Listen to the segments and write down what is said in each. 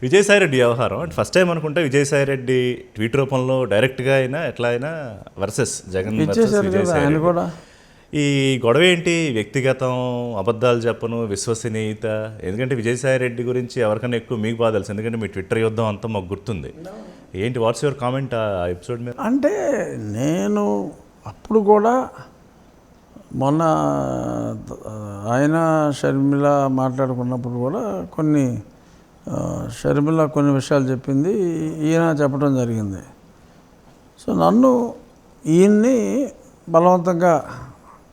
విజయసాయి రెడ్డి వ్యవహారం అంటే first time అనుకుంటే విజయసాయి రెడ్డి ట్వీట్ రూపంలో డైరెక్ట్గా అయినా ఎట్లా అయినా వర్సెస్ జగన్ వర్సెస్ ఇచ్చేసారు కదా విజయసాయి ఆయన రెడ్డి. కూడా. ఈ గొడవ ఏంటి? వ్యక్తిగతం, అబద్ధాలు చెప్పను, విశ్వసనీయత. ఎందుకంటే విజయసాయి రెడ్డి గురించి ఎవరికైనా ఎక్కువ మీకు బాగా తెలుసు, ఎందుకంటే మీ ట్విట్టర్ యుద్ధం అంతా మాకు గుర్తుంది. ఏంటి వాట్స్ యువర్ కామెంట్ ఆ ఎపిసోడ్ మీద? అంటే నేను అప్పుడు కూడా మొన్న ఆయన షర్మిల మాట్లాడుకున్నప్పుడు కూడా షర్మిల కొన్ని విషయాలు చెప్పింది, ఈయన చెప్పడం జరిగింది. సో నన్ను ఈయన్ని బలవంతంగా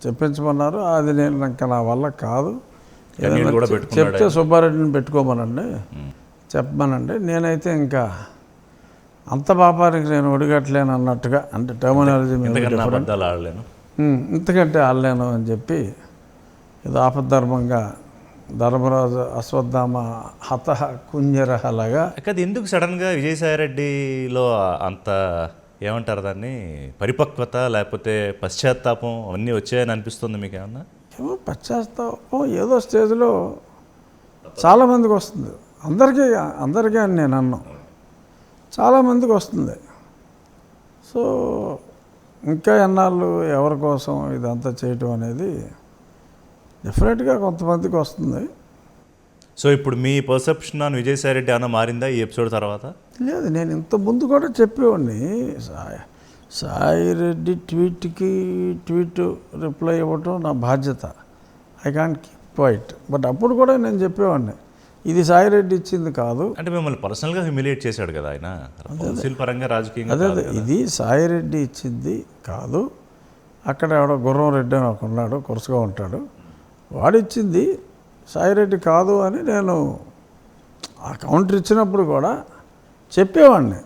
చెప్పించమన్నారు. అది నేను ఇంకా నా వల్ల కాదు. కన్నీళ్ళు కూడా పెట్టుకున్నాడు చెప్తే సుబ్బారెడ్డిని పెట్టుకోమనండి, చెప్పమనండి. నేనైతే ఇంకా అంత పాపానికి నేను ఒడిగట్టలేను అన్నట్టుగా, అంటే టర్మినాలజీ ఎందుకన్నా అబద్ధాలు ఆడలేను, ఇంతకంటే ఆడలేను అని చెప్పి ఏదో ఆపద్ధర్మంగా ధర్మరాజు అశ్వత్థామ హత కుంజరహలాగా. అది ఎందుకు సడన్గా విజయసాయి రెడ్డిలో అంత ఏమంటారు దాన్ని, పరిపక్వత లేకపోతే పశ్చాత్తాపం అవన్నీ వచ్చాయని అనిపిస్తుంది మీకు ఏమన్నా? ఏమో పశ్చాత్తాపం ఏదో స్టేజ్లో చాలామందికి వస్తుంది, అందరికీ అని నేను అన్నాను, చాలామందికి వస్తుంది. సో ఇంకా ఎన్నాళ్ళు ఎవరి కోసం ఇదంతా చేయటం అనేది డెఫినెట్గా కొంతమందికి వస్తుంది. సో ఇప్పుడు మీ పర్సెప్షన్ ఆన్ విజయసాయి రెడ్డి అన్న మారిందా ఈ ఎపిసోడ్ తర్వాత? లేదు, నేను ఇంత ముందు కూడా చెప్పేవాడిని, సాయి రెడ్డి ట్వీట్ రిప్లై ఇవ్వటం నా బాధ్యత, I can't keep quiet. But అప్పుడు కూడా నేను చెప్పేవాడిని, ఇది సాయి రెడ్డి ఇచ్చింది కాదు. అంటే మిమ్మల్ని పర్సనల్గా హ్యూమిలియేట్ చేశాడు కదా ఆయన, కౌన్సిల్ పరంగా రాజకీయంగా. అదే ఇది సాయి రెడ్డి ఇచ్చింది కాదు. అక్కడ ఎవడో గుర్రం రెడ్డి అని ఒక ఉన్నాడు, కొరసగా ఉంటాడు, వాడిచ్చింది సాయి రెడ్డి కాదు అని నేను ఆ కౌంటర్ ఇచ్చినప్పుడు కూడా చెప్పేవాడిని.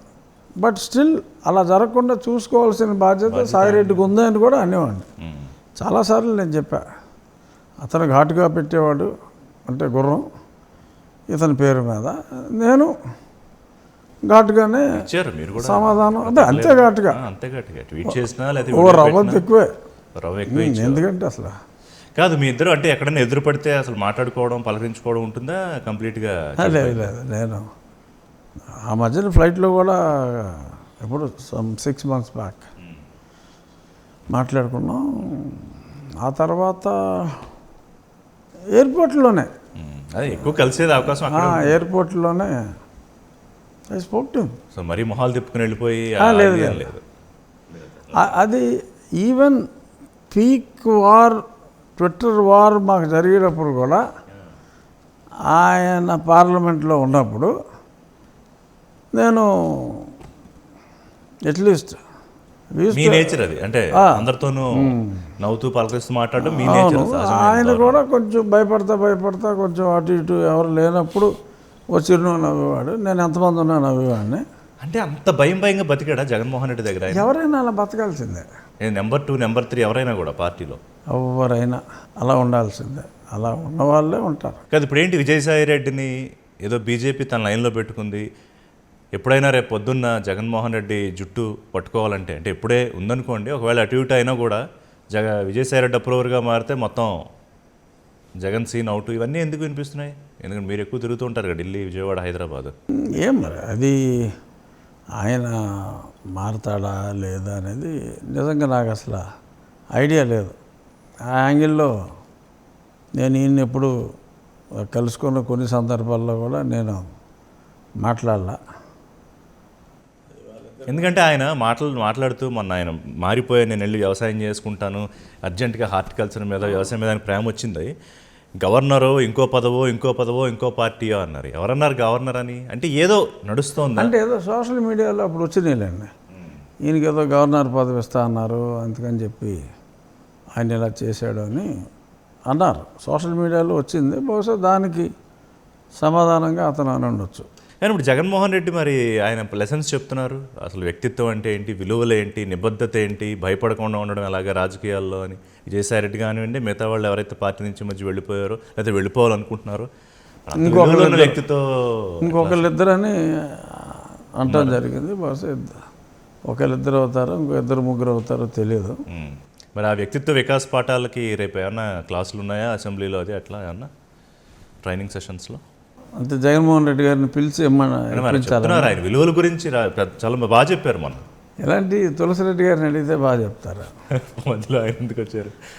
బట్ స్టిల్ అలా జరగకుండా చూసుకోవాల్సిన బాధ్యత సాయి రెడ్డికి ఉందని కూడా అనేవాడిని. చాలాసార్లు నేను చెప్పా, అతను ఘాటుగా పెట్టేవాడు అంటే గుర్రం ఇతని పేరు మీద, నేను ఘాటుగానే సమాధానం, అంటే అంతే ఘాటుగా, ట్వీట్ చేసినా ఓ రవ్వంత ఎక్కువే. ఎందుకంటే అసలు కాదు, మీ ఇద్దరు అంటే ఎక్కడైనా ఎదురు పడితే అసలు మాట్లాడుకోవడం పలకరించుకోవడం ఉంటుందా కంప్లీట్గా? లేదు, నేను ఆ మధ్యన ఫ్లైట్లో కూడా ఎప్పుడు 6 months బ్యాక్ మాట్లాడుకున్నాం. ఆ తర్వాత ఎయిర్పోర్ట్లోనే, అదే ఎక్కువ కలిసేది అవకాశం ఎయిర్పోర్ట్లోనే I spoke to him. So మరీ మొహాలు తిప్పుకుని వెళ్ళిపోయి లేదు. అది even peak war, Twitter war మాకు జరిగేటప్పుడు కూడా, ఆయన పార్లమెంట్లో ఉన్నప్పుడు నేను అట్లీస్ట్ మీ నేచర్ అది, అంటే అందరితోనూ నవ్వుతూ పలకరిస్తూ మాట్లాడడం మీ నేచర్. ఆయన కూడా కొంచెం భయపడతా కొంచెం అటు ఇటు ఎవరు లేనప్పుడు చిరునవ్వు నవ్వేవాడు. నేను ఎంతమంది ఉన్నా నవ్వేవాడిని. అంటే అంత భయంగా బతికాడా జగన్మోహన్ రెడ్డి దగ్గర? ఎవరైనా అలా బతకాల్సిందే. నెంబర్ 2, నెంబర్ 3 ఎవరైనా కూడా పార్టీలో ఎవరైనా అలా ఉండాల్సిందే, అలా ఉన్నవాళ్ళే ఉంటారు. కాదు, ఇప్పుడు ఏంటి విజయసాయి రెడ్డిని ఏదో బీజేపీ తన లైన్లో పెట్టుకుంది, ఎప్పుడైనా రేపు పొద్దున్న జగన్మోహన్ రెడ్డి జుట్టు పట్టుకోవాలంటే, అంటే ఇప్పుడే ఉందనుకోండి, ఒకవేళ అటు ఇటు అయినా కూడా విజయసాయి రెడ్డి అప్రూవర్గా మారితే మొత్తం జగన్ సీన్ అవుట్, ఇవన్నీ ఎందుకు వినిపిస్తున్నాయి? ఎందుకంటే మీరు ఎక్కువ తిరుగుతూ ఉంటారు కదా, ఢిల్లీ, విజయవాడ, హైదరాబాద్. ఏం మరి అది ఆయన మారతాడా లేదా అనేది నిజంగా నాకు అసలు ఐడియా లేదు. ఆ యాంగిల్లో నేను ఈయన ఎప్పుడు కలుసుకున్న కొన్ని సందర్భాల్లో కూడా నేను మాట్లాడలా. ఎందుకంటే ఆయన మాట్లాడుతూ మొన్న ఆయన మారిపోయా, నేను వెళ్ళి వ్యవసాయం చేసుకుంటాను, అర్జెంటుగా హార్టికల్చర్ మీద, వ్యవసాయం మీద ఆయన ప్రేమ వచ్చింది, గవర్నరో ఇంకో పదవో ఇంకో పార్టీయో అన్నారు. ఎవరన్నారు గవర్నర్ అని? అంటే ఏదో నడుస్తోంది, అంటే ఏదో సోషల్ మీడియాలో అప్పుడు వచ్చినాయిలేండి, ఈయనకి ఏదో గవర్నర్ పదవి ఇస్తా అన్నారు, అందుకని చెప్పి ఆయన ఇలా చేశాడు అని అన్నారు. సోషల్ మీడియాలో వచ్చింది, బహుశా దానికి సమాధానంగా అతను అని ఉండొచ్చు. కానీ ఇప్పుడు జగన్మోహన్ రెడ్డి మరి ఆయన లెసన్స్ చెప్తున్నారు, అసలు వ్యక్తిత్వం అంటే ఏంటి, విలువలు ఏంటి, నిబద్ధత ఏంటి, భయపడకుండా ఉండడం ఎలాగా రాజకీయాల్లో అని. విజయసాయి రెడ్డి కానివ్వండి, మిగతా వాళ్ళు ఎవరైతే పార్టీ నుంచి మధ్య వెళ్ళిపోయారో లేకపోతే వెళ్ళిపోవాలనుకుంటున్నారో, ఇంకొకళ్ళిద్దరని అంటం జరిగింది. బహుశా ఒకళ్ళిద్దరు అవుతారో ఇంకో 2-3 అవుతారో తెలియదు. మరి ఆ వ్యక్తిత్వ వికాస్ పాఠాలకి రేపు ఏమన్నా క్లాసులు ఉన్నాయా అసెంబ్లీలో, అది అట్లా ఏమన్నా ట్రైనింగ్ సెషన్స్లో? అంతే జగన్మోహన్ రెడ్డి గారిని పిలిచి మరి చెప్తున్నారు ఆయన విలువల గురించి చాలా బాగా చెప్పారు మొన్న. ఎలాంటి తులసిరెడ్డి గారిని అడిగితే బాగా చెప్తారా? మధ్యలో ఆయన ఎందుకు వచ్చారు?